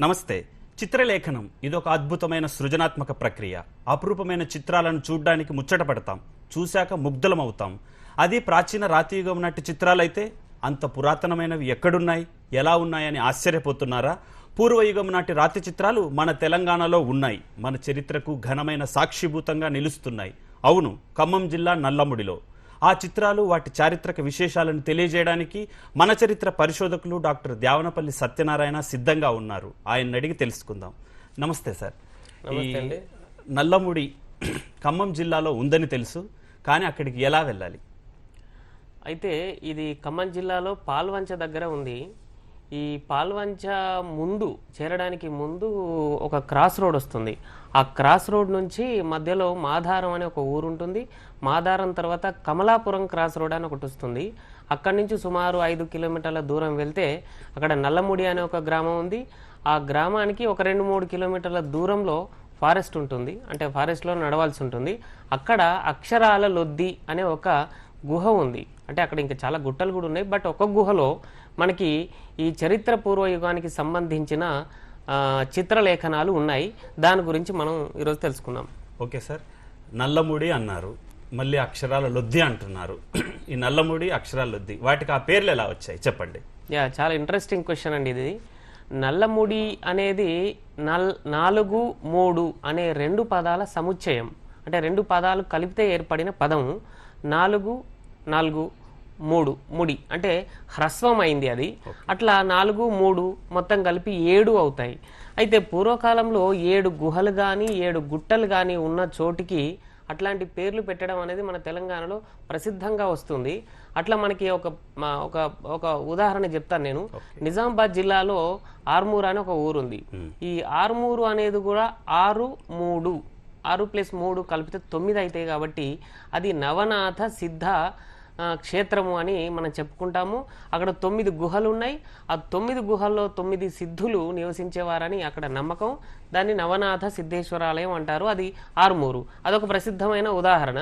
నమస్తే. చిత్రలేఖనం ఇదొక అద్భుతమైన సృజనాత్మక ప్రక్రియ. అపురూపమైన చిత్రాలను చూడ్డానికి ముచ్చట పడతాం, చూశాక ముగ్ధులమవుతాం. అది ప్రాచీన రాతియుగం నాటి చిత్రాలైతే అంత పురాతనమైనవి ఎక్కడున్నాయి, ఎలా ఉన్నాయని ఆశ్చర్యపోతున్నారా? పూర్వయుగం నాటి రాతి చిత్రాలు మన తెలంగాణలో ఉన్నాయి. మన చరిత్రకు ఘనమైన సాక్షిభూతంగా నిలుస్తున్నాయి. అవును, ఖమ్మం జిల్లా నల్లముడిలో. ఆ చిత్రాలు వాటి చారిత్రక విశేషాలను తెలియజేయడానికి మన చరిత్ర పరిశోధకులు డాక్టర్ ద్యావనపల్లి సత్యనారాయణ సిద్ధంగా ఉన్నారు. ఆయన అడిగి తెలుసుకుందాం. నమస్తే సార్. నల్లముడి ఖమ్మం జిల్లాలో ఉందని తెలుసు, కానీ అక్కడికి ఎలా వెళ్ళాలి? అయితే ఇది ఖమ్మం జిల్లాలో పాల్వంచ దగ్గర ఉంది. ఈ పాల్వంచ ముందు చేరడానికి ముందు ఒక క్రాస్ రోడ్ వస్తుంది. ఆ క్రాస్ రోడ్ నుంచి మధ్యలో మాధారం అనే ఒక ఊరు ఉంటుంది. మాధారం తర్వాత కమలాపురం క్రాస్ రోడ్ అని ఒకటి వస్తుంది. అక్కడి నుంచి సుమారు 5 కిలోమీటర్ల దూరం వెళ్తే అక్కడ నల్లముడి అనే ఒక గ్రామం ఉంది. ఆ గ్రామానికి ఒక 2-3 కిలోమీటర్ల దూరంలో ఫారెస్ట్ ఉంటుంది. అంటే ఫారెస్ట్లో నడవాల్సి ఉంటుంది. అక్కడ అక్షరాల లొద్ది అనే ఒక గుహ ఉంది. అంటే అక్కడ ఇంకా చాలా గుట్టలు కూడా ఉన్నాయి. బట్ ఒక గుహలో మనకి ఈ చరిత్ర పూర్వయుగానికి సంబంధించిన చిత్రలేఖనాలు ఉన్నాయి. దాని గురించి మనం ఈరోజు తెలుసుకుందాం. Okay sir. నల్లముడి అన్నారు, మళ్ళీ అక్షరాల లొద్ది అంటున్నారు. ఈ నల్లముడి, అక్షరాల లొద్ది, వాటికి ఆ పేర్లు ఎలా వచ్చాయి చెప్పండి. చాలా ఇంట్రెస్టింగ్ క్వశ్చన్ అండి ఇది. నల్లముడి అనేది 4-3 అనే 2 పదాల సముచ్చయం. అంటే 2 పదాలు కలిపితే ఏర్పడిన పదం 4-4-3 ముడి, అంటే హ్రస్వం అయింది అది. అట్లా 4-3 మొత్తం కలిపి 7 అవుతాయి. అయితే పూర్వకాలంలో 7 గుహలు కానీ 7 గుట్టలు కానీ ఉన్న చోటికి అట్లాంటి పేర్లు పెట్టడం అనేది మన తెలంగాణలో ప్రసిద్ధంగా వస్తుంది. అట్లా మనకి ఒక ఉదాహరణ చెప్తాను నేను. నిజామాబాద్ జిల్లాలో ఆర్మూరు అని ఒక ఊరుంది. ఈ ఆర్మూరు అనేది కూడా 6-3 6+3 కలిపితే 9 అవుతాయి. కాబట్టి అది నవనాథ సిద్ధ క్షేత్రము అని మనం చెప్పుకుంటాము. అక్కడ 9 గుహలు ఉన్నాయి. ఆ 9 గుహల్లో 9 సిద్ధులు నివసించేవారని అక్కడ నమ్మకం. దాన్ని నవనాథ సిద్ధేశ్వరాలయం అంటారు. అది ఆర్మూరు. అదొక ప్రసిద్ధమైన ఉదాహరణ.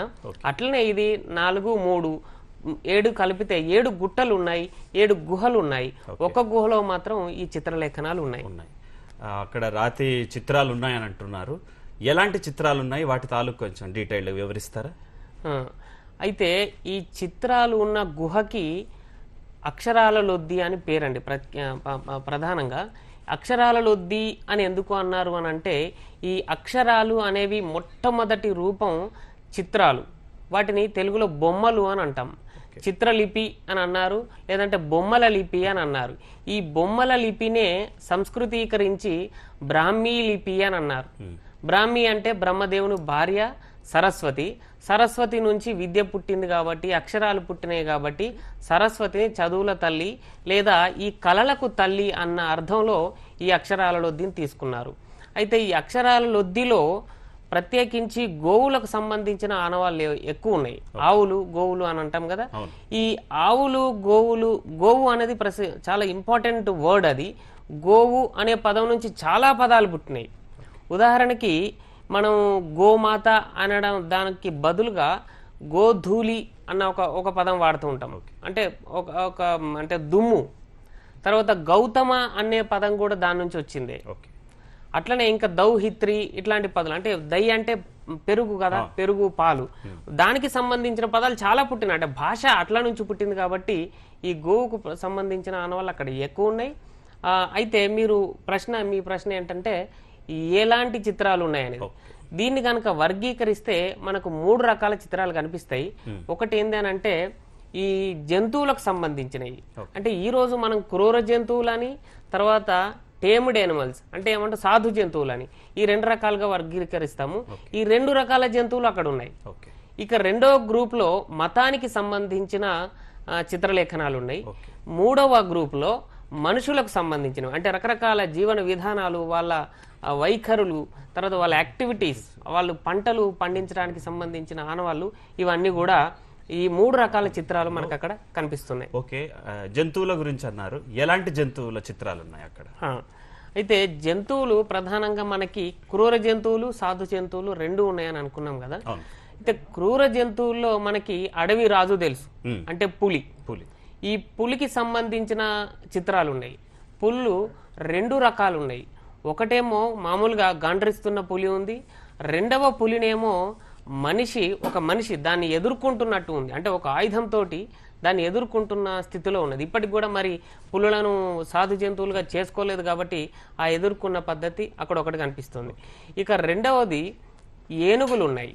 అట్లనే ఇది 4-3 7 కలిపితే 7 గుట్టలు ఉన్నాయి, 7 గుహలు ఉన్నాయి. ఒక గుహలో మాత్రం ఈ చిత్రలేఖనాలు ఉన్నాయి. అక్కడ రాతి చిత్రాలు ఉన్నాయని అంటున్నారు. ఎలాంటి చిత్రాలు ఉన్నాయి, వాటి తాలూకు కొంచెం డీటెయిల్ వివరిస్తారా? అయితే ఈ చిత్రాలు ఉన్న గుహకి అక్షరాల లొద్ది అని పేరండి. ప్రధానంగా అక్షరాల లొద్ది అని ఎందుకు అన్నారు అని అంటే, ఈ అక్షరాలు అనేవి మొట్టమొదటి రూపం చిత్రాలు. వాటిని తెలుగులో బొమ్మలు అని అంటాం. చిత్రలిపి అని అన్నారు, లేదంటే బొమ్మల లిపి అని అన్నారు. ఈ బొమ్మల లిపినే సంస్కృతీకరించి బ్రాహ్మీ లిపి అని అన్నారు. బ్రాహ్మీ అంటే బ్రహ్మదేవుని భార్య సరస్వతి. సరస్వతి నుంచి విద్య పుట్టింది కాబట్టి, అక్షరాలు పుట్టినాయి కాబట్టి సరస్వతిని చదువుల తల్లి లేదా ఈ కళలకు తల్లి అన్న అర్థంలో ఈ అక్షరాల లొద్దిని తీసుకున్నారు. అయితే ఈ అక్షరాల లొద్దిలో ప్రత్యేకించి గోవులకు సంబంధించిన ఆనవాళ్ళు ఎక్కువ ఉన్నాయి. ఆవులు, గోవులు అని అంటాం కదా. ఈ ఆవులు, గోవులు, గోవు అనేది చాలా ఇంపార్టెంట్ వర్డ్. అది గోవు అనే పదం నుంచి చాలా పదాలు పుట్టినాయి. ఉదాహరణకి మనం గోమాత అనడం దానికి బదులుగా గోధూళి అన్న ఒక పదం వాడుతూ ఉంటాం. అంటే అంటే దుమ్ము. తర్వాత గౌతమ అనే పదం కూడా దాని నుంచి వచ్చింది. అట్లనే ఇంకా దౌహిత్రి, ఇట్లాంటి పదాలు. అంటే దై అంటే పెరుగు కదా, పెరుగు, పాలు. దానికి సంబంధించిన పదాలు చాలా పుట్టినాయి. అంటే భాష అట్లా నుంచి పుట్టింది కాబట్టి ఈ గోవుకు సంబంధించిన ఆనవాళ్ళు అక్కడ ఎక్కువ ఉన్నాయి. అయితే మీ ప్రశ్న ఏంటంటే ఎలాంటి చిత్రాలు ఉన్నాయనేది. దీన్ని కనుక వర్గీకరిస్తే మనకు 3 రకాల చిత్రాలు కనిపిస్తాయి. ఒకటి ఏంది అని అంటే ఈ జంతువులకు సంబంధించినవి. అంటే ఈ రోజు మనం క్రూర జంతువులని, తర్వాత టేమ్డ్ యానిమల్స్ అంటే ఏమంటే సాధు జంతువులని, ఈ 2 రకాలుగా వర్గీకరిస్తాము. ఈ 2 రకాల జంతువులు అక్కడ ఉన్నాయి. ఇక రెండవ గ్రూప్ లో మతానికి సంబంధించిన చిత్రలేఖనాలు ఉన్నాయి. 3వ గ్రూప్ లో మనుషులకు సంబంధించినవి. అంటే రకరకాల జీవన విధానాలు, వాళ్ళ వైఖరులు, తర్వాత వాళ్ళ యాక్టివిటీస్, వాళ్ళు పంటలు పండించడానికి సంబంధించిన ఆనవాళ్ళు, ఇవన్నీ కూడా ఈ 3 రకాల చిత్రాలు మనకు అక్కడ కనిపిస్తున్నాయి. ఓకే, జంతువుల గురించి అన్నారు. ఎలాంటి జంతువుల చిత్రాలు ఉన్నాయి అక్కడ? అయితే జంతువులు ప్రధానంగా మనకి క్రూర జంతువులు, సాధు జంతువులు 2 ఉన్నాయని అనుకున్నాం కదా. అయితే క్రూర జంతువుల్లో మనకి అడవి రాజు తెలుసు, అంటే పులి. ఈ పులికి సంబంధించిన చిత్రాలు ఉన్నాయి. పుళ్ళు 2 రకాలు ఉన్నాయి. ఒకటేమో మామూలుగా గాండ్రిస్తున్న పులి ఉంది, రెండవ పులినేమో ఒక మనిషి దాన్ని ఎదుర్కొంటున్నట్టు ఉంది. అంటే ఒక ఆయుధంతో దాన్ని ఎదుర్కొంటున్న స్థితిలో ఉన్నది. ఇప్పటికి కూడా మరి పులులను సాధు జంతువులుగా చేసుకోలేదు కాబట్టి ఆ ఎదుర్కొన్న పద్ధతి అక్కడ ఒకటి కనిపిస్తుంది. ఇక రెండవది ఏనుగులు ఉన్నాయి.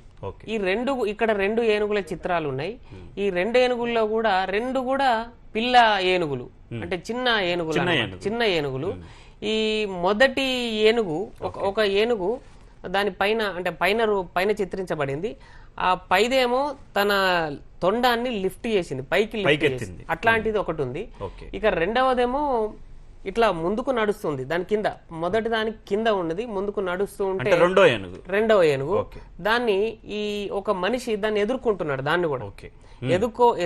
ఇక్కడ రెండు ఏనుగుల చిత్రాలు ఉన్నాయి. ఈ రెండు ఏనుగుల్లో కూడా రెండు కూడా పిల్ల ఏనుగులు, అంటే చిన్న ఏనుగులు. ఈ మొదటి ఏనుగు ఒక ఏనుగు దాని పైన అంటే పైన చిత్రించబడింది. ఆ పైదేమో తన తొండాన్ని లిఫ్ట్ చేసింది, పైకి లిఫ్ట్ చేసింది, అట్లాంటిది ఒకటి ఉంది. ఇక రెండవదేమో ఇట్లా ముందుకు నడుస్తుంది, దాని కింద మొదటి దానికి కింద ఉన్నది ముందుకు నడుస్తూ ఉంటే రెండవ ఏనుగు దాన్ని ఈ ఒక మనిషి దాన్ని ఎదుర్కొంటున్నాడు. దాన్ని కూడా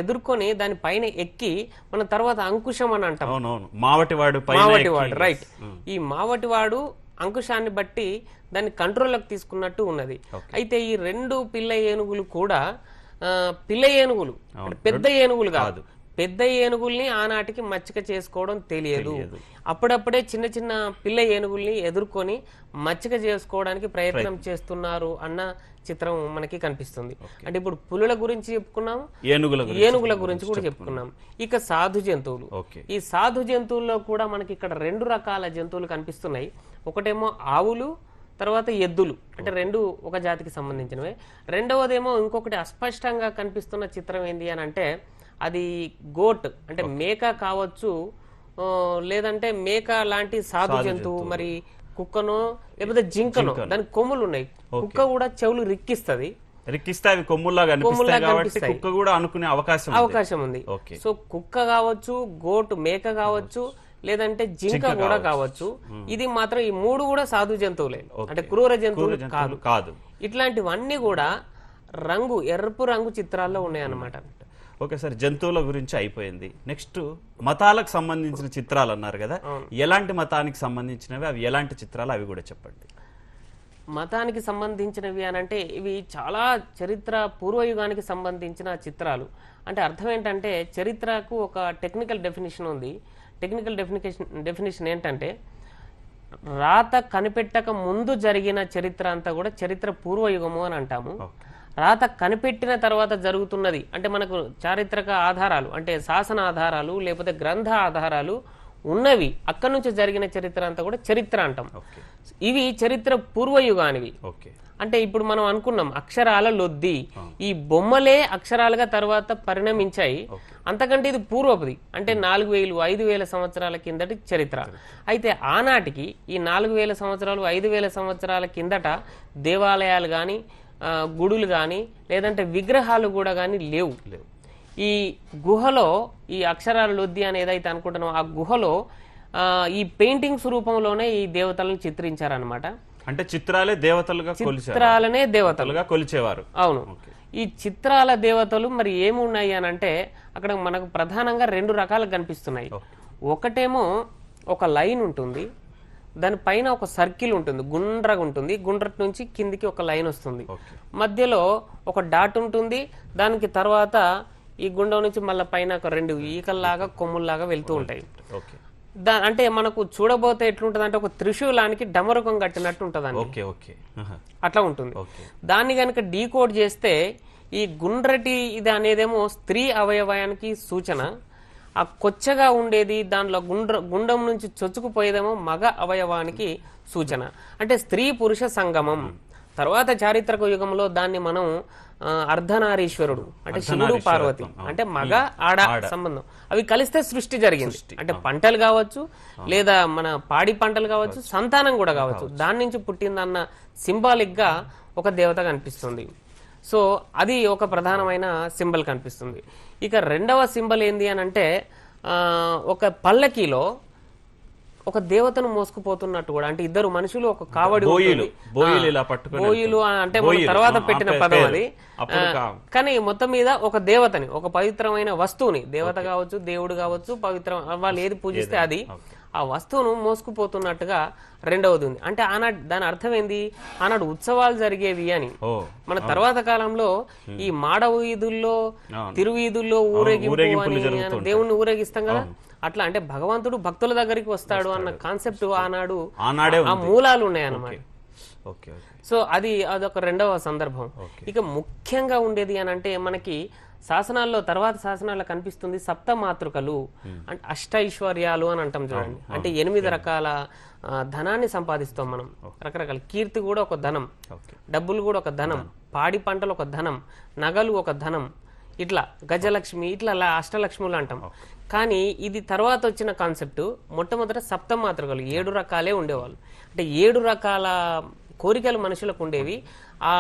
ఎదుర్కొని దాని పైన ఎక్కి మన తర్వాత అంకుశం అని అంటాం. మావటివాడు రైట్. ఈ మావటివాడు అంకుశాన్ని బట్టి దాన్ని కంట్రోల్లోకి తీసుకున్నట్టు ఉన్నది. అయితే ఈ రెండు పిల్ల ఏనుగులు కూడా పిల్ల ఏనుగులు, పెద్ద ఏనుగులు కాదు. పెద్ద ఏనుగుల్ని ఆనాటికి మచ్చిక చేసుకోవడం తెలియదు. అప్పుడప్పుడే చిన్న చిన్న పిల్ల ఏనుగుల్ని ఎదుర్కొని మచ్చిక చేసుకోవడానికి ప్రయత్నం చేస్తున్నారు అన్న చిత్రం మనకి కనిపిస్తుంది. అంటే ఇప్పుడు పులుల గురించి చెప్పుకున్నాం, ఏనుగుల గురించి కూడా చెప్పుకున్నాం. ఇక సాధు జంతువులు. ఈ సాధు జంతువుల్లో కూడా మనకి ఇక్కడ రెండు రకాల జంతువులు కనిపిస్తున్నాయి. ఒకటేమో ఆవులు, తర్వాత ఎద్దులు, అంటే రెండు ఒక జాతికి సంబంధించినవే. రెండవదేమో ఇంకొకటి అస్పష్టంగా కనిపిస్తున్న చిత్రం ఏంటి అని అంటే అది గోట్, అంటే మేక కావచ్చు, లేదంటే మేక లాంటి సాధు జంతువు, మరి కుక్కనో లేకపోతే జింకనో, దానికి కొమ్ములు ఉన్నాయి. కుక్క కూడా చెవులు రిక్కిస్తే అవి కొమ్ముల్లాగా కనిపిస్తాయి. కుక్క కూడా అనుకునే అవకాశం ఉంది. సో కుక్క కావచ్చు, గోట్ మేక కావచ్చు, లేదంటే జింక కూడా కావచ్చు. ఇది మాత్రం ఈ మూడు కూడా సాధు జంతువులే, అంటే క్రూర జంతువులు కాదు. ఇట్లాంటివన్నీ కూడా ఎరుపు రంగు చిత్రాల్లో ఉన్నాయన్నమాట. ఓకే సార్, జంతువుల గురించి అయిపోయింది. నెక్స్ట్ మతాలకు సంబంధించిన చిత్రాలు అన్నారు కదా, ఎలాంటి మతానికి సంబంధించినవి, అవి ఎలాంటి చిత్రాలు, అవి కూడా చెప్పండి. మతానికి సంబంధించినవి అని అంటే ఇవి చాలా చరిత్ర పూర్వయుగానికి సంబంధించిన చిత్రాలు. అంటే అర్థం ఏంటంటే చరిత్రకు ఒక టెక్నికల్ డెఫినేషన్ ఉంది. టెక్నికల్ డెఫినేషన్ ఏంటంటే రాత కనిపెట్టక ముందు జరిగిన చరిత్ర అంతా కూడా చరిత్ర పూర్వయుగము అని అంటాము. రాత కనిపెట్టిన తర్వాత జరుగుతున్నది అంటే మనకు చారిత్రక ఆధారాలు, అంటే శాసన ఆధారాలు లేకపోతే గ్రంథ ఆధారాలు ఉన్నవి, అక్కడి నుంచి జరిగిన చరిత్ర అంతా కూడా చరిత్ర అంటాం. ఇవి చరిత్ర పూర్వయుగానివి. అంటే ఇప్పుడు మనం అనుకున్నాం అక్షరాల లొద్ది, ఈ బొమ్మలే అక్షరాలుగా తర్వాత పరిణమించాయి. అంతకంటే ఇది పూర్వపుది, అంటే 4000 5000 సంవత్సరాల కిందటి చరిత్ర. అయితే ఆనాటికి ఈ 4000 సంవత్సరాలు 5000 సంవత్సరాల కిందట దేవాలయాలు కానీ గుడులు కానీ లేదంటే విగ్రహాలు కూడా కానీ లేవు. ఈ గుహలో ఈ అక్షరాల లొద్ది అని ఏదైతే అనుకుంటున్నామో ఆ గుహలో ఈ పెయింటింగ్స్ రూపంలోనే ఈ దేవతలను చిత్రించారనమాట. అంటే చిత్రాలనే దేవతలుగా కొలిచేవారు. అవును. ఈ చిత్రాల దేవతలు మరి ఏమున్నాయి అని అంటే అక్కడ మనకు ప్రధానంగా రెండు రకాలు కనిపిస్తున్నాయి. ఒకటేమో ఒక లైన్ ఉంటుంది, దానిపైన ఒక సర్కిల్ ఉంటుంది, గుండ్రగా ఉంటుంది, గుండ్రటి నుంచి కిందికి ఒక లైన్ వస్తుంది, మధ్యలో ఒక డాట్ ఉంటుంది, దానికి తర్వాత ఈ గుండం నుంచి మళ్ళీ పైన ఒక రెండు ఈకల్లాగా కొమ్ముల్లాగా వెళ్తూ ఉంటాయి. అంటే మనకు చూడబోతే ఎట్లుంటది అంటే ఒక త్రిశూలానికి డమరుకం కట్టినట్టు ఉంటదండి, అట్లా ఉంటుంది. దాన్ని కనుక డీకోడ్ చేస్తే ఈ గుండ్రటి ఇది అనేదేమో స్త్రీ అవయవానికి సూచన, ఆ కొచ్చగా ఉండేది దానిలో గుండం నుంచి చొచ్చుకుపోయేదేమో మగ అవయవానికి సూచన, అంటే స్త్రీ పురుష సంగమం. తర్వాత చారిత్రక యుగంలో దాన్ని మనం అర్ధనారీశ్వరుడు, అంటే శివుడు పార్వతి, అంటే మగ ఆడ సంబంధం, అవి కలిస్తే సృష్టి జరిగింది. అంటే పంటలు కావచ్చు, లేదా మన పాడి పంటలు కావచ్చు, సంతానం కూడా కావచ్చు, దాని నుంచి పుట్టిందన్న సింబాలిక్ గా ఒక దేవత కనిపిస్తుంది. సో అది ఒక ప్రధానమైన సింబల్ కనిపిస్తుంది. ఇక రెండవ సింబల్ ఏంది అని అంటే ఒక పల్లకీలో ఒక దేవతను మోసుకుపోతున్నట్టు కూడా, అంటే ఇద్దరు మనుషులు ఒక కావడి, బోయిలు అంటే మనం తర్వాత పెట్టిన పదం అది, కానీ మొత్తం మీద ఒక దేవతని, ఒక పవిత్రమైన వస్తువుని, దేవత కావచ్చు దేవుడు కావచ్చు పవిత్రం, వాళ్ళు ఏది పూజిస్తే అది, ఆ ఆ వస్తువును మోసుకుపోతున్నట్టుగా రెండవది ఉంది. అంటే ఆనాడు దాని అర్థం ఏంది, ఆనాడు ఉత్సవాలు జరిగేవి అని. ఓ మన తర్వాత కాలంలో ఈ మాడ వీధుల్లో తిరువీధుల్లో ఊరేగింపు అని దేవుణ్ణి ఊరేగిస్తాం కదా, అట్లా అంటే భగవంతుడు భక్తుల దగ్గరికి వస్తాడు అన్న కాన్సెప్ట్ ఆనాడు ఆ మూలాలు ఉన్నాయి అన్నమాట. సో అదొక రెండవ సందర్భం. ఇక ముఖ్యంగా ఉండేది అని అంటే మనకి శాసనాల్లో తర్వాత శాసనాల్లో కనిపిస్తుంది సప్త మాతృకలు అంటే అష్టైశ్వర్యాలు అని అంటాం చూడండి. అంటే 8 రకాల ధనాన్ని సంపాదిస్తాం మనం. రకరకాల కీర్తి కూడా ఒక ధనం, డబ్బులు కూడా ఒక ధనం, పాడి పంటలు ఒక ధనం, నగలు ఒక ధనం, ఇట్లా గజలక్ష్మి, ఇట్లా అష్టలక్ష్ములు అంటాం. కానీ ఇది తర్వాత వచ్చిన కాన్సెప్ట్. మొట్టమొదట సప్తమాతృకలు 7 రకాలే ఉండేవాళ్ళు. అంటే 7 రకాల కోరికలు మనుషులకు ఉండేవి. ఆ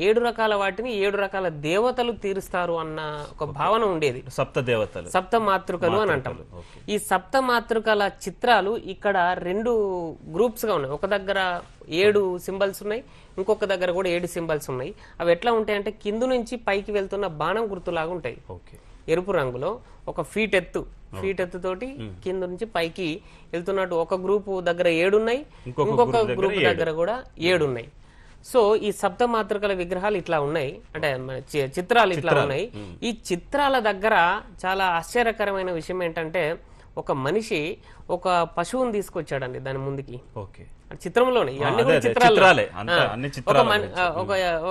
7 రకాల వాటిని 7 రకాల దేవతలు తీరుస్తారు అన్న ఒక భావన ఉండేది. సప్త మాతృకలు అని అంటాం. ఈ సప్త మాతృకల చిత్రాలు ఇక్కడ 2 గ్రూప్స్ గా ఉన్నాయి. ఒక దగ్గర 7 సింబల్స్ ఉన్నాయి, ఇంకొక దగ్గర కూడా 7 సింబల్స్ ఉన్నాయి. అవి ఎట్లా ఉంటాయంటే కింద నుంచి పైకి వెళ్తున్న బాణం గుర్తులాగా ఉంటాయి. ఎరుపు రంగులో ఒక ఫీట్ ఎత్తుతోటి కింద నుంచి పైకి వెళ్తున్నట్టు ఒక గ్రూప్ దగ్గర 7 ఉన్నాయి, ఇంకొక గ్రూప్ దగ్గర కూడా 7 ఉన్నాయి. సో ఈ సప్త మాతృకల విగ్రహాలు ఇట్లా ఉన్నాయి, అంటే చిత్రాలు ఇట్లా ఉన్నాయి. ఈ చిత్రాల దగ్గర చాలా ఆశ్చర్యకరమైన విషయం ఏంటంటే ఒక మనిషి ఒక పశువుని తీసుకొచ్చాడండి దాని ముందుకి. చిత్రంలోనే అన్ని కూడా చిత్రాలే.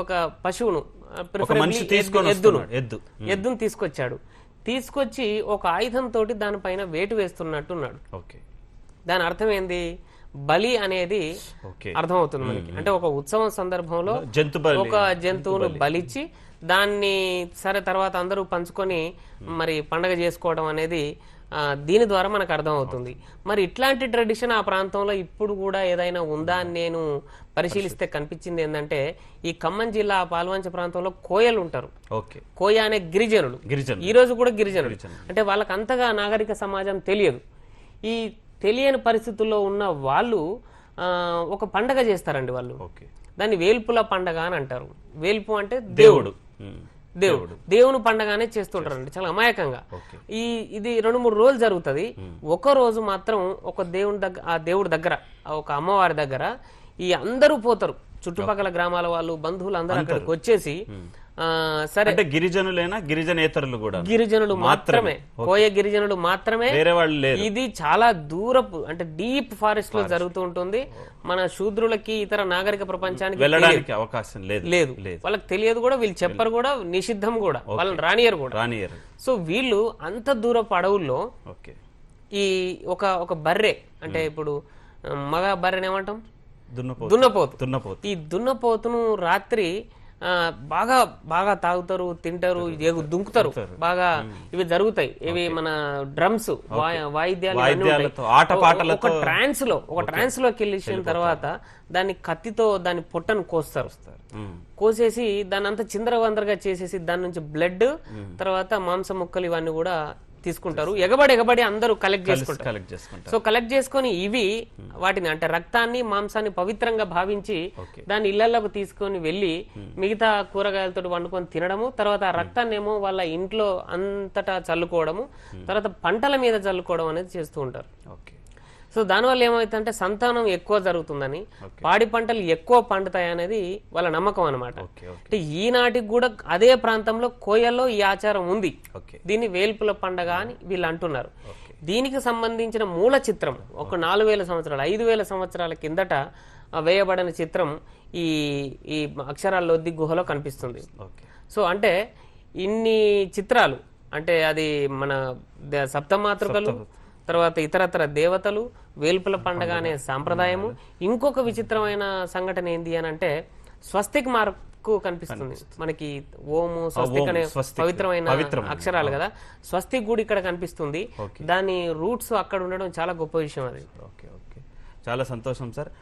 ఒక పశువును ఎద్దును తీసుకొచ్చాడు. తీసుకొచ్చి ఒక ఆయుధంతో దానిపైన వేటు వేస్తున్నట్టున్నాడు. దాని అర్థం ఏంది, బలి అనేది అర్థమవుతుంది మనకి. అంటే ఒక ఉత్సవం సందర్భంలో ఒక జంతువును బలిచ్చి దాన్ని సరే తర్వాత అందరూ పంచుకొని మరి పండగ చేసుకోవడం అనేది దీని ద్వారా మనకు అర్థం అవుతుంది. మరి ఇట్లాంటి ట్రెడిషన్ ఆ ప్రాంతంలో ఇప్పుడు కూడా ఏదైనా ఉందా అని నేను పరిశీలిస్తే కనిపించింది ఏంటంటే ఈ ఖమ్మం జిల్లా పాల్వంచ ప్రాంతంలో కోయలు ఉంటారు. కోయ అనే గిరిజనులు ఈ రోజు కూడా గిరిజనులు. అంటే వాళ్ళకి అంతగా నాగరిక సమాజం తెలియదు. ఈ తెలియని పరిస్థితుల్లో ఉన్న వాళ్ళు ఒక పండగ చేస్తారండి. వాళ్ళు దాన్ని వేల్పుల పండగ అని అంటారు. వేల్పు అంటే దేవుడు, దేవుని పండగనే చేస్తుంటారండి చాలా అమాయకంగా. ఇది 2-3 రోజులు జరుగుతుంది. ఒక రోజు మాత్రం ఒక దేవుడి దగ్గర ఒక అమ్మవారి దగ్గర ఈ అందరూ పోతారు. చుట్టుపక్కల గ్రామాల వాళ్ళు, బంధువులు అందరూ అక్కడికి వచ్చేసి సరే అంటే గిరిజనులైనా గిరిజనేతరులు కూడా గిరిజనులు మాత్రమే, కోయ గిరిజనులు మాత్రమే. ఇది చాలా దూరపు అంటే డీప్ ఫారెస్ట్ లో జరుగుతూ ఉంటుంది. మన శూద్రులకి ఇతర నాగరిక ప్రపంచానికి వెళ్ళడానికి అవకాశం లేదు. వాళ్ళకి తెలియదు కూడా, వీళ్ళు చెప్పరు కూడా, నిషిద్ధం కూడా, వాళ్ళని రానియరు. సో వీళ్ళు అంత దూరపు అడవుల్లో ఈ ఒక బర్రె అంటే ఇప్పుడు మగ బర్రెని ఏమంటాం, దున్నపోతు. ఈ దున్నపోతును రాత్రి బాగా బాగా తాగుతారు, తింటారు, దుంకుతారు బాగా. ఇవి జరుగుతాయి. ఇవి మన డ్రమ్స్, వాయిద్యాలు, ఒక ట్రాన్స్ లోకి వెళ్ళిన తర్వాత దాన్ని కత్తితో దాని పొట్టను కోసేసి దాన్ని అంతా చిందరవందరగా చేసేసి దాని నుంచి బ్లడ్, తర్వాత మాంసం ముక్కలు ఇవన్నీ కూడా తీసుకుంటారు. ఎగబడి అందరూ కలెక్ట్ చేసుకుంటారు. సో కలెక్ట్ చేసుకొని ఇవి వాటిని అంటే రక్తాన్ని, మాంసాన్ని పవిత్రంగా భావించి దాన్ని ఇళ్లలోకి తీసుకొని వెళ్లి మిగతా కూరగాయలతో వండుకొని తినడము, తర్వాత ఆ రక్తాన్ని ఏమో వాళ్ళ ఇంట్లో అంతటా చల్లుకోవడము, తర్వాత పంటల మీద చల్లుకోవడం అనేది చేస్తూ ఉంటారు. సో దానివల్ల ఏమవుతుందంటే సంతానం ఎక్కువ జరుగుతుందని, పాడి పంటలు ఎక్కువ పండుతాయి అనేది వాళ్ళ నమ్మకం అనమాట. అంటే ఈనాటికి కూడా అదే ప్రాంతంలో కోయల్లో ఈ ఆచారం ఉంది. దీన్ని వేల్పుల పండగ అని వీళ్ళు అంటున్నారు. దీనికి సంబంధించిన మూల చిత్రం ఒక 4000 సంవత్సరాలు 5000 సంవత్సరాల కిందట వేయబడిన చిత్రం ఈ అక్షరాలొద్ది గుహలో కనిపిస్తుంది. సో అంటే ఇన్ని చిత్రాలు అంటే అది మన సప్తమాతృకలు, తర్వాత ఇతరత్ర దేవతలు, వేల్పుల పండగ అనే సాంప్రదాయము. ఇంకొక విచిత్రమైన సంఘటన ఏంది అని అంటే స్వస్తిక్ మార్కు కనిపిస్తుంది మనకి. ఓము, స్వస్తిక్ అనే పవిత్రమైన అక్షరాలు కదా. స్వస్తిక్ కూడా ఇక్కడ కనిపిస్తుంది. దాని రూట్స్ అక్కడ ఉండడం చాలా గొప్ప విషయం. అది చాలా సంతోషం సార్.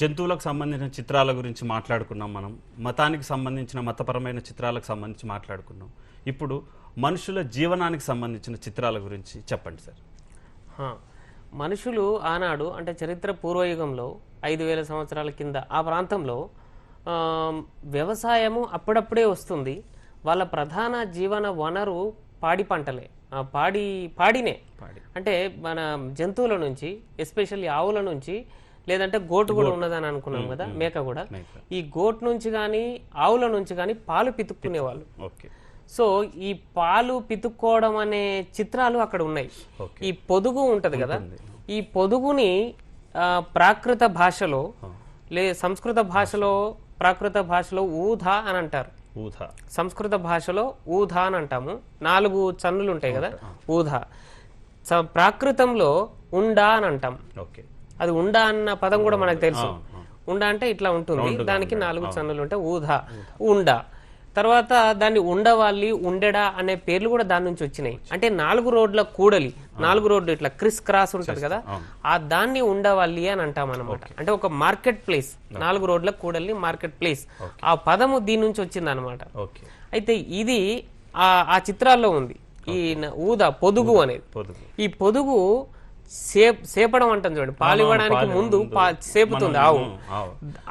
జంతువులకు సంబంధించిన చిత్రాల గురించి మాట్లాడుకున్నాం మనం, మతానికి సంబంధించిన మతపరమైన చిత్రాలకు సంబంధించి మాట్లాడుకున్నాం. ఇప్పుడు మనుషుల జీవనానికి సంబంధించిన చిత్రాల గురించి చెప్పండి సార్. మనుషులు ఆనాడు అంటే చరిత్ర పూర్వయుగంలో 5000 సంవత్సరాల కింద ఆ ప్రాంతంలో వ్యవసాయము అప్పుడప్పుడే వస్తుంది. వాళ్ళ ప్రధాన జీవన వనరు పాడి పంటలే. పాడినే పాడి. అంటే మన జంతువుల నుంచి ఎస్పెషల్లీ ఆవుల నుంచి, లేదంటే గోటు కూడా ఉన్నదని అనుకున్నాం కదా, మేక కూడా. ఈ గోట్ నుంచి కానీ ఆవుల నుంచి కానీ పాలు పితుక్కునేవాళ్ళు. ఓకే. సో ఈ పాలు పితుక్కోవడం అనే చిత్రాలు అక్కడ ఉన్నాయి. ఈ పొదుగు ఉంటది కదా, ఈ పొదుగుని ప్రాకృత భాషలో సంస్కృత భాషలో ప్రాకృత భాషలో ఊధా అని అంటారు. సంస్కృత భాషలో ఊధా అని అంటాము. 4 చన్నులు ఉంటాయి కదా, ఊధా. ప్రాకృతంలో ఉండా అని అంటాం. అది ఉండా అన్న పదం కూడా మనకు తెలుసు. ఉండా అంటే ఇట్లా ఉంటుంది, దానికి 4 చన్నులు ఉంటాయి, ఊధా, ఉండా. తర్వాత దాన్ని ఉండవాళ్ళి, ఉండెడా అనే పేర్లు కూడా దాని నుంచి వచ్చినాయి. అంటే 4 రోడ్ల కూడలి, 4 రోడ్లు ఇట్లా క్రిస్ క్రాస్ ఉంటది కదా, ఆ దాన్ని ఉండవాళ్ళి అని అంటాం అనమాట. అంటే ఒక మార్కెట్ ప్లేస్, 4 రోడ్ల కూడలి మార్కెట్ ప్లేస్, ఆ పదము దీని నుంచి వచ్చింది అనమాట. అయితే ఇది ఆ చిత్రాల్లో ఉంది. ఈ ఊదా పొదుగు అనేది, ఈ పొదుగు సేపడం అంటాం చూడండి, పాలివ్వడానికి ముందు సేపుతుంది ఆవు,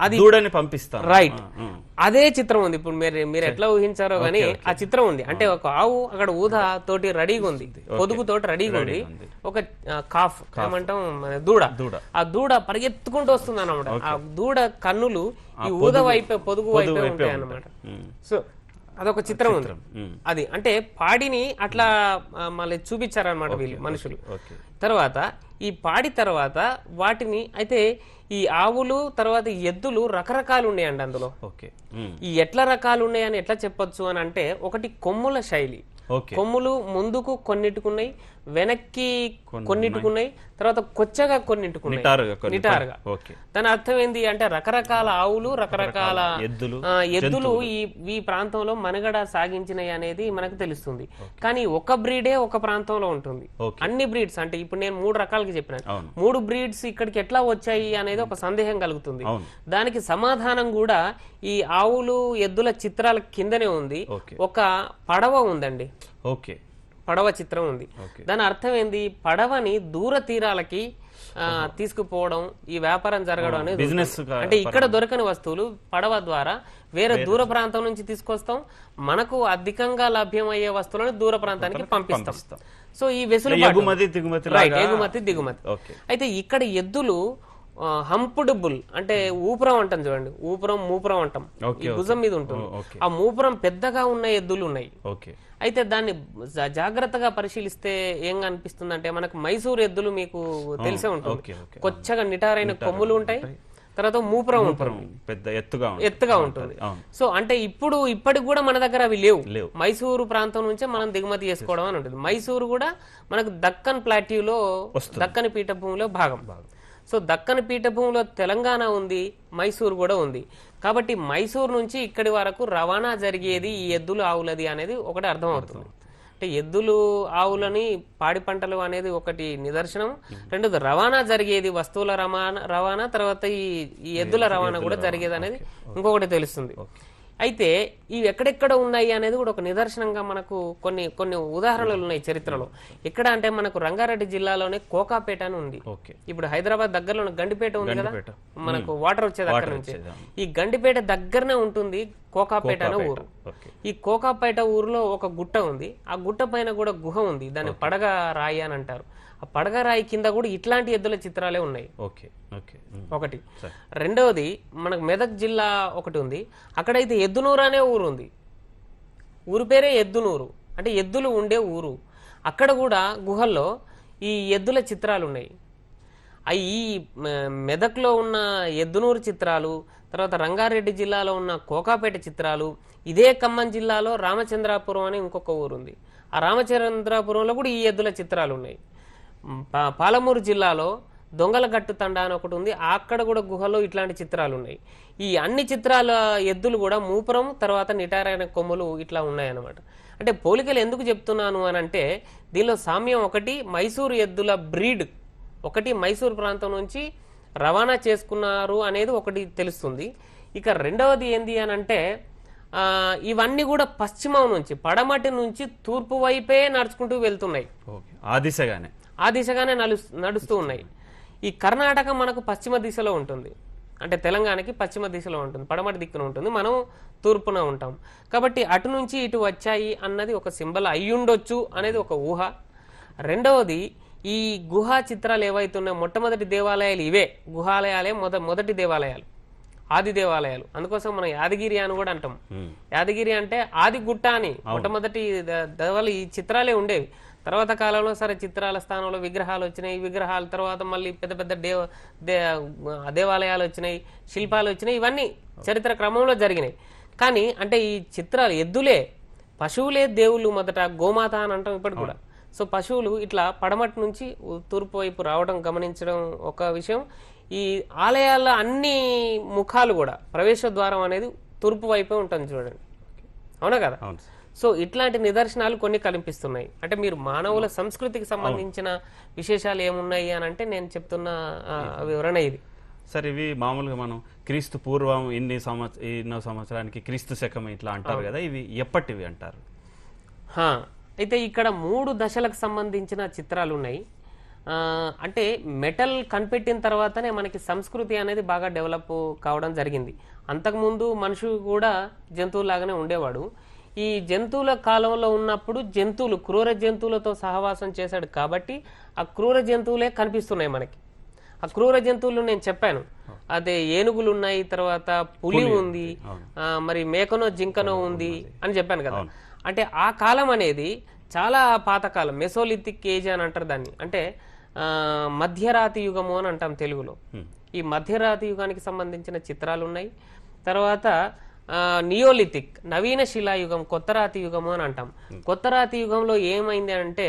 అది పంపిస్తాం. రైట్, అదే చిత్రం ఉంది. ఇప్పుడు మీరు ఎట్లా ఊహించారో గానీ ఆ చిత్రం ఉంది. అంటే ఒక ఆవు అక్కడ ఊదా తోటి రెడీగా ఉంది, పొదుగు తోటి రెడీగా ఉంది. ఒక కాఫ్ ఏమంటాం, దూడ, ఆ దూడ పరిగెత్తుకుంటూ వస్తుంది అన్నమాట. ఆ దూడ కన్నులు ఈ ఊద వైపే, పొదుగు వైపే ఉంటాయి అన్నమాట. సో అదొక చిత్రం ఉంది. అది అంటే పాడిని అట్లా మళ్ళీ చూపించారనమాట వీళ్ళు మనుషులు. తర్వాత ఈ పాడి తర్వాత వాటిని, అయితే ఈ ఆవులు తర్వాత ఎద్దులు రకరకాలు ఉన్నాయండి అందులో. ఈ ఎట్లా రకాలు ఉన్నాయని ఎట్లా చెప్పొచ్చు అని అంటే, ఒకటి కొమ్ముల శైలి. కొమ్ములు ముందుకు కొన్నిటికున్నాయి, వెనక్కి కొన్నిటికున్నాయి, తర్వాత కొచ్చగా కొన్నిటికున్నాయి, నిటారుగా. దాని అర్థం ఏంది అంటే, రకరకాల ఆవులు, రకరకాల ఎద్దులు ఈ ప్రాంతంలో మనుగడ సాగించినాయి అనేది మనకు తెలుస్తుంది. కానీ ఒక బ్రీడే ఒక ప్రాంతంలో ఉంటుంది. అన్ని బ్రీడ్స్ అంటే ఇప్పుడు నేను 3 రకాలకి చెప్పినాను, 3 బ్రీడ్స్ ఇక్కడికి ఎట్లా వచ్చాయి అనేది ఒక సందేహం కలుగుతుంది. దానికి సమాధానం కూడా ఈ ఆవులు ఎద్దుల చిత్రాల కిందనే ఉంది. ఒక పడవ ఉందండి, పడవ చిత్రం ఉంది. దాని అర్థం ఏంది, పడవని దూర తీరాలకి తీసుకుపోవడం, ఈ వ్యాపారం జరగడం అనేది. అంటే ఇక్కడ దొరకని వస్తువులు పడవ ద్వారా వేరే దూర ప్రాంతం నుంచి తీసుకొస్తాం, మనకు అధికంగా లభ్యమయ్యే వస్తువులను దూర ప్రాంతానికి పంపిస్తాం. సో ఈ వెసులుబాటు, ఎగుమతి దిగుమతి. అయితే ఇక్కడ ఎద్దులు హంపుడ్ బుల్ అంటే ఊపురం అంటాం చూడండి, ఊపురం మూపురం అంటాం, ఈ భుజం మీద ఉంటుంది. ఆ మూపురం పెద్దగా ఉన్న ఎద్దులు ఉన్నాయి. అయితే దాన్ని జాగ్రత్తగా పరిశీలిస్తే ఏం అనిపిస్తుంది అంటే, మనకు మైసూరు ఎద్దులు మీకు తెలిసే ఉంటుంది, కొచ్చగా నిటారైన కొమ్ములు ఉంటాయి, తర్వాత మూపురం ఉంటుంది, పెద్ద ఎత్తుగా ఉంటుంది. సో అంటే ఇప్పటికి కూడా మన దగ్గర అవి లేవు. మైసూరు ప్రాంతం నుంచే మనం దిగుమతి చేసుకోవడం అని ఉంటుంది. మైసూరు కూడా మనకు దక్కన్ ప్లాట్యూలో, దక్కన్ పీఠభూమిలో భాగం. సో దక్కన్ పీఠభూమిలో తెలంగాణ ఉంది, మైసూరు కూడా ఉంది. కాబట్టి మైసూరు నుంచి ఇక్కడి వరకు రవాణా జరిగేది ఈ ఎద్దులు ఆవులది అనేది ఒకటి అర్థం అవుతుంది. అంటే ఎద్దులు ఆవులని పాడి పంటలు అనేది ఒకటి నిదర్శనం. రెండోది రవాణా జరిగేది, వస్తువుల రవాణా, తర్వాత ఈ ఎద్దుల రవాణా కూడా జరిగేది అనేది ఇంకొకటి తెలుస్తుంది. అయితే ఇవి ఎక్కడెక్కడ ఉన్నాయి అనేది కూడా ఒక నిదర్శనంగా మనకు కొన్ని ఉదాహరణలు ఉన్నాయి చరిత్రలో. ఎక్కడ అంటే మనకు రంగారెడ్డి జిల్లాలోనే కోకాపేట అని ఉంది. ఇప్పుడు హైదరాబాద్ దగ్గరలో గండిపేట ఉంది కదా, మనకు వాటర్ వచ్చేది అక్కడ నుంచి. ఈ గండిపేట దగ్గరనే ఉంటుంది కోకాపేట అనే ఊరు. ఈ కోకాపేట ఊరులో ఒక గుట్ట ఉంది, ఆ గుట్ట పైన కూడా గుహ ఉంది, దాన్ని పడగ రాయి అని అంటారు. ఆ పడగ రాయి కింద కూడా ఇట్లాంటి ఎద్దుల చిత్రాలే ఉన్నాయి. ఒకటి. రెండవది మనకు మెదక్ జిల్లా ఒకటి ఉంది, అక్కడైతే ఎద్దునూరు అనే ఊరు ఉంది. ఊరు పేరే ఎద్దునూరు, అంటే ఎద్దులు ఉండే ఊరు. అక్కడ కూడా గుహల్లో ఈ ఎద్దుల చిత్రాలు ఉన్నాయి. ఈ మెదక్లో ఉన్న ఎద్దునూరు చిత్రాలు, తర్వాత రంగారెడ్డి జిల్లాలో ఉన్న కోకాపేట చిత్రాలు, ఇదే ఖమ్మం జిల్లాలో రామచంద్రాపురం అని ఇంకొక ఊరు ఉంది. ఆ రామచంద్రాపురంలో కూడా ఈ ఎద్దుల చిత్రాలు ఉన్నాయి. పాలమూరు జిల్లాలో దొంగలగట్టు తండా అని ఒకటి ఉంది, అక్కడ కూడా గుహలో ఇట్లాంటి చిత్రాలు ఉన్నాయి. ఈ అన్ని చిత్రాల ఎద్దులు కూడా మూపురం, తర్వాత నిటారైన కొమ్ములు ఇట్లా ఉన్నాయన్నమాట. అంటే పోలికలు ఎందుకు చెప్తున్నాను అని అంటే, దీనిలో సామ్యం ఒకటి, మైసూరు ఎద్దుల బ్రీడ్ ఒకటి మైసూరు ప్రాంతం నుంచి రవాణా చేసుకున్నారు అనేది ఒకటి తెలుస్తుంది. ఇక రెండవది ఏంది అని అంటే, ఇవన్నీ కూడా పశ్చిమం నుంచి, పడమటి నుంచి తూర్పు వైపే నడుచుకుంటూ వెళ్తున్నాయి. ఆ దిశగానే నడుస్తూ ఉన్నాయి. ఈ కర్ణాటక మనకు పశ్చిమ దిశలో ఉంటుంది, అంటే తెలంగాణకి పశ్చిమ దిశలో ఉంటుంది, పడమటి దిక్కున ఉంటుంది, మనం తూర్పున ఉంటాం. కాబట్టి అటు నుంచి ఇటు వచ్చాయి అన్నది ఒక సింబల్ అయ్యుండొచ్చు అనేది ఒక ఊహ. రెండవది, ఈ గుహా చిత్రాలు ఏవైతే ఉన్నాయో మొట్టమొదటి దేవాలయాలు ఇవే, గుహాలయాలే మొదటి దేవాలయాలు, ఆది దేవాలయాలు. అందుకోసం మనం యాదగిరి అని కూడా అంటాం. యాదగిరి అంటే ఆది గుట్ట అని, మొట్టమొదటి దేవాలయం ఈ చిత్రాలే ఉండేవి. తర్వాత కాలంలో సరే చిత్రాల స్థానంలో విగ్రహాలు వచ్చినాయి, విగ్రహాల తర్వాత మళ్ళీ పెద్ద పెద్ద దేవాలయాలు వచ్చినాయి, శిల్పాలు వచ్చినాయి, ఇవన్నీ చరిత్ర క్రమంలో జరిగినాయి. కానీ అంటే ఈ చిత్రాలు ఎద్దులే, పశువులే దేవుళ్ళు, మొదట గోమాత అని అంటాం ఇప్పటికి కూడా. సో పశువులు ఇట్లా పడమటి నుంచి తూర్పు వైపు రావడం గమనించడం ఒక విషయం. ఈ ఆలయాల అన్ని ముఖాలు కూడా ప్రవేశ ద్వారం అనేది తూర్పు వైపే ఉంటుంది చూడండి, అవునా కదా? సో ఇట్లాంటి నిదర్శనాలు కొన్ని కనిపిస్తున్నాయి. అంటే మీరు మానవుల సంస్కృతికి సంబంధించిన విశేషాలు ఏమున్నాయి అని అంటే నేను చెప్తున్న వివరణ ఇది. సార్ ఇవి మామూలుగా మనం క్రీస్తు పూర్వం ఎన్నో సంవత్సరానికి క్రీస్తు శకం ఇట్లా అంటారు కదా, ఇవి ఎప్పటివి అంటారు? అయితే ఇక్కడ 3 దశలకు సంబంధించిన చిత్రాలు ఉన్నాయి. అంటే మెటల్ కనిపెట్టిన తర్వాతనే మనకి సంస్కృతి అనేది బాగా డెవలప్ కావడం జరిగింది. అంతకుముందు మనుషులు కూడా జంతువులాగానే ఉండేవాడు. ఈ జంతువుల కాలంలో ఉన్నప్పుడు జంతువులు, క్రూర జంతువులతో సహవాసం చేశాడు కాబట్టి ఆ క్రూర జంతువులే కనిపిస్తున్నాయి మనకి. ఆ క్రూర జంతువులు నేను చెప్పాను, అదే ఏనుగులు ఉన్నాయి, తర్వాత పులి ఉంది, మరి మేకనో జింకనో ఉంది అని చెప్పాను కదా. అంటే ఆ కాలం అనేది చాలా పాతకాలం, మెసోలిథిక్ ఏజ్ అని అంటారు దాన్ని. అంటే మధ్యరాతి యుగము అని అంటాం తెలుగులో. ఈ మధ్యరాతి యుగానికి సంబంధించిన చిత్రాలు ఉన్నాయి. తర్వాత నియోలిథిక్, నవీన శిలాయుగం, కొత్త రాతి యుగము అని అంటాం. కొత్త రాతి యుగంలో ఏమైంది అంటే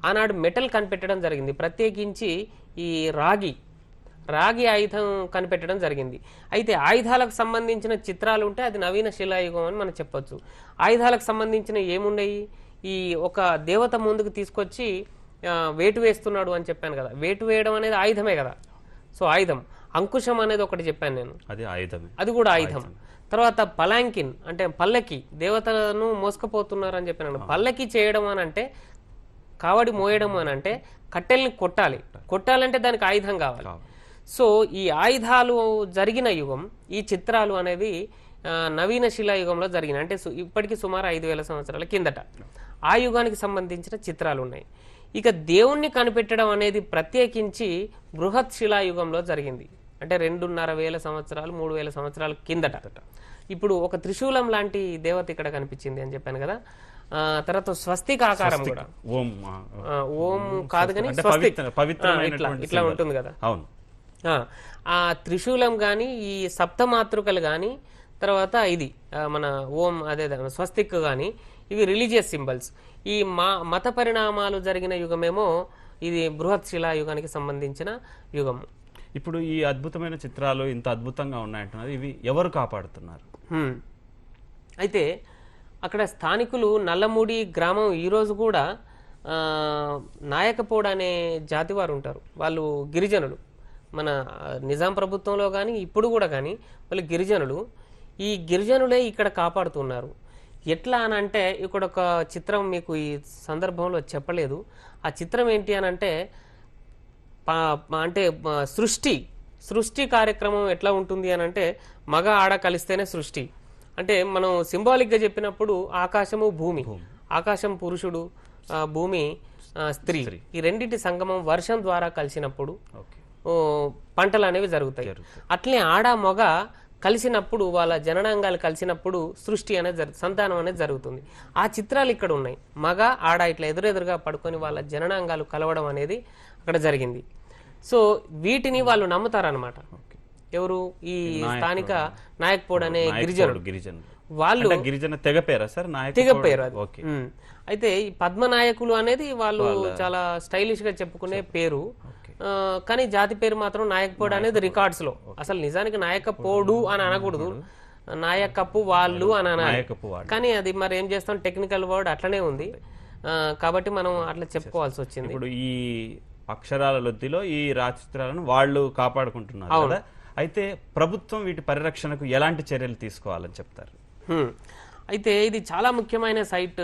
ఆనాడు మెటల్ కనిపెట్టడం జరిగింది, ప్రత్యేకించి ఈ రాగి ఆయుధం కనిపెట్టడం జరిగింది. అయితే ఆయుధాలకు సంబంధించిన చిత్రాలు ఉంటే అది నవీన శిలాయుగం అని మనం చెప్పొచ్చు. ఆయుధాలకు సంబంధించిన ఏమున్నాయి, ఈ ఒక దేవత ముందుకు తీసుకొచ్చి వేటు వేస్తున్నాడు అని చెప్పాను కదా, వేటు వేయడం అనేది ఆయుధమే కదా. సో ఆయుధం, అంకుశం అనేది ఒకటి చెప్పాను నేను, అది ఆయుధమే, అది కూడా ఆయుధం. తర్వాత పలాంకిన్ అంటే పల్లకి, దేవతలను మోసుకుపోతున్నారు అని చెప్పాను. పల్లకి చేయడం అని అంటే, కావడి మోయడం అని అంటే కట్టెల్ని కొట్టాలంటే దానికి ఆయుధం కావాలి. సో ఈ ఆయుధాలు జరిగిన యుగం, ఈ చిత్రాలు అనేవి నవీన శిలాయుగంలో జరిగినాయి. అంటే ఇప్పటికి సుమారు 5000 సంవత్సరాల కిందట ఆ యుగానికి సంబంధించిన చిత్రాలు ఉన్నాయి. ఇక దేవుణ్ణి కనిపెట్టడం అనేది ప్రత్యేకించి బృహత్ శిలాయుగంలో జరిగింది. అంటే 2500 సంవత్సరాలు 3000 సంవత్సరాల కిందట. ఇప్పుడు ఒక త్రిశూలం లాంటి దేవత ఇక్కడ కనిపించింది అని చెప్పాను కదా. తర్వాత స్వస్తిక్ ఆకారం కూడా, ఓం కాదు కానీ స్వస్తిక్ ఇట్లా ఉంటుంది కదా. అవును, ఆ త్రిశూలం కానీ, ఈ సప్తమాతృకలు కానీ, తర్వాత ఇది మన ఓం అదే స్వస్తిక్ కానీ, ఇవి రిలీజియస్ సింబల్స్. ఈ మత పరిణామాలు జరిగిన యుగమేమో ఇది బృహత్ శిలా యుగానికి సంబంధించిన యుగం. ఇప్పుడు ఈ అద్భుతమైన చిత్రాలు ఇంత అద్భుతంగా ఉన్నాయంటున్నారు, ఇవి ఎవరు కాపాడుతున్నారు? అయితే అక్కడ స్థానికులు నల్లమూడి గ్రామం ఈరోజు కూడా నాయకపోడ్ అనే జాతి వారు ఉంటారు. వాళ్ళు గిరిజనులు. మన నిజాం ప్రభుత్వంలో కానీ ఇప్పుడు కూడా కానీ వాళ్ళు గిరిజనులు. ఈ గిరిజనులే ఇక్కడ కాపాడుతున్నారు. ఎట్లా అని అంటే ఇక్కడ ఒక చిత్రం మీకు ఈ సందర్భంలో చెప్పలేదు. ఆ చిత్రం ఏంటి అని అంటే సృష్టి కార్యక్రమం ఎట్లా ఉంటుంది అని అంటే మగ ఆడ కలిస్తేనే సృష్టి. అంటే మనం సింబాలిక్గా చెప్పినప్పుడు ఆకాశము భూమి, ఆకాశం పురుషుడు, భూమి స్త్రీ, ఈ రెండింటి సంగమం వర్షం ద్వారా కలిసినప్పుడు పంటలు అనేవి జరుగుతాయి. అట్లే ఆడ మగ కలిసినప్పుడు, వాళ్ళ జననాంగాలు కలిసినప్పుడు సృష్టి అనేది సంతానం అనేది జరుగుతుంది. ఆ చిత్రాలు ఇక్కడ ఉన్నాయి. మగ ఆడ ఇట్లా ఎదురెదురుగా పడుకొని వాళ్ళ జననాంగాలు కలవడం అనేది అక్కడ జరిగింది. సో వీటిని వాళ్ళు నమ్ముతారనమాట. ఎవరు? ఈ స్థానిక నాయక్పోడ్ అనే గిరిజనుడు. వాళ్ళు గిరిజన తెగ పేరా సార్? తెగ పేరు అది. అయితే ఈ పద్మనాయకులు అనేది వాళ్ళు చాలా స్టైలిష్ గా చెప్పుకునే పేరు. కానీ జాతి పేరు మాత్రం నాయకపోడు అనేది రికార్డ్స్ లో. అసలు నిజానికి నాయకపోడు అని అనకూడదు, నాయకప్పు వాళ్ళు అని అనాలి. కానీ అది మరి ఏం చేస్తాం, టెక్నికల్ వర్డ్ అట్లనే ఉంది కాబట్టి మనం అట్లా చెప్పుకోవాల్సి వచ్చింది. ఇప్పుడు ఈ అక్షరాల లొద్దిలో ఈ రాచిత్రాలను వాళ్ళు కాపాడుకుంటున్నారు కదా. అయితే ప్రభుత్వం వీటి పరిరక్షణకు ఎలాంటి చర్యలు తీసుకోవాలని చెప్తారు? అయితే ఇది చాలా ముఖ్యమైన సైట్.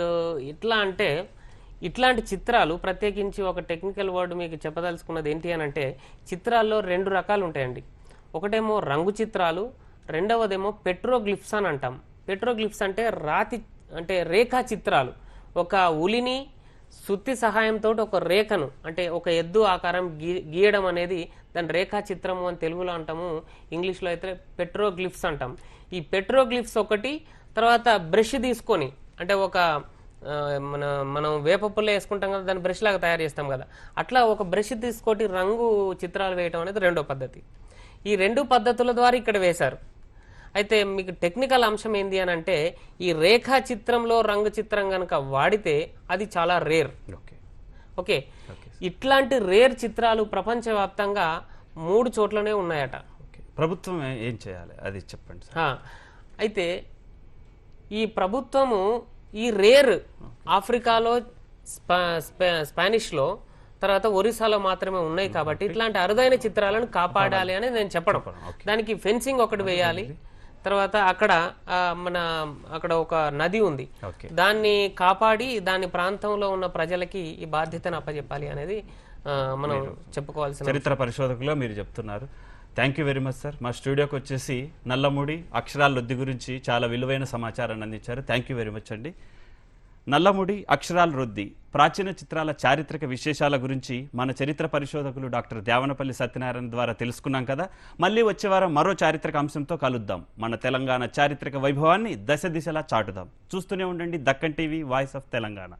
ఎట్లా అంటే ఇట్లాంటి చిత్రాలు, ప్రత్యేకించి ఒక టెక్నికల్ వర్డ్ మీకు చెప్పదలుచుకున్నది ఏంటి అని అంటే, చిత్రాల్లో 2 రకాలు ఉంటాయండి. ఒకటేమో రంగు చిత్రాలు, రెండవదేమో పెట్రోగ్లిఫ్స్ అని అంటాం. పెట్రోగ్లిఫ్స్ అంటే రేఖా చిత్రాలు. ఒక ఉలిని సుత్తి సహాయంతో ఒక రేఖను అంటే ఒక ఎద్దు ఆకారం గీయడం అనేది దాని రేఖా చిత్రము అని తెలుగులో అంటాము, ఇంగ్లీష్లో అయితే పెట్రోగ్లిఫ్స్ అంటాం. ఈ పెట్రోగ్లిఫ్స్ ఒకటి, తర్వాత బ్రష్ తీసుకొని అంటే ఒక మనం వేప పుల్ల వేసుకుంటాం కదా, దాన్ని బ్రష్ లాగా తయారు చేస్తాం కదా, అట్లా ఒక బ్రష్ తీసుకొని రంగు చిత్రాలు వేయటం అనేది రెండో పద్ధతి. ఈ రెండు పద్ధతుల ద్వారా ఇక్కడ వేశారు. అయితే మీకు టెక్నికల్ అంశం ఏంది అని అంటే, ఈ రేఖా చిత్రంలో రంగు చిత్రం కనుక వాడితే అది చాలా రేర్. ఓకే, ఇట్లాంటి రేర్ చిత్రాలు ప్రపంచవ్యాప్తంగా 3 చోట్లనే ఉన్నాయట. ప్రభుత్వం ఏం చేయాలి అది చెప్పండి. అయితే ఈ ప్రభుత్వము ఈ రేర్ ఆఫ్రికాలో, స్పానిష్లో, తర్వాత ఒరిస్సాలో మాత్రమే ఉన్నాయి కాబట్టి ఇట్లాంటి అరుదైన చిత్రాలను కాపాడాలి అని నేను చెప్పడం. దానికి ఫెన్సింగ్ ఒకటి వేయాలి. తర్వాత అక్కడ ఒక నది ఉంది, దాన్ని కాపాడి దాని ప్రాంతంలో ఉన్న ప్రజలకి ఈ బాధ్యతను అప్పచెప్పాలి అనేది మనం చెప్పుకోవాల్సిన చరిత్ర పరిశోధకులో మీరు చెప్తున్నారు. Thank you very much sir. మా స్టూడియోకి వచ్చేసి నల్లముడి అక్షరాల లొద్ది గురించి చాలా విలువైన సమాచారాన్ని అందించారు. థ్యాంక్ యూ వెరీ మచ్ అండి. నల్లముడి అక్షరాల రొద్ది ప్రాచీన చిత్రాల చారిత్రక విశేషాల గురించి మన చరిత్ర పరిశోధకులు డాక్టర్ దేవనపల్లి సత్యనారాయణ ద్వారా తెలుసుకున్నాం కదా. మళ్ళీ వచ్చే వారం మరో చారిత్రక అంశంతో కలుద్దాం. మన తెలంగాణ చారిత్రక వైభవాన్ని దశ దిశలా చాటుదాం. చూస్తూనే ఉండండి Deccan TV, voice of Telangana.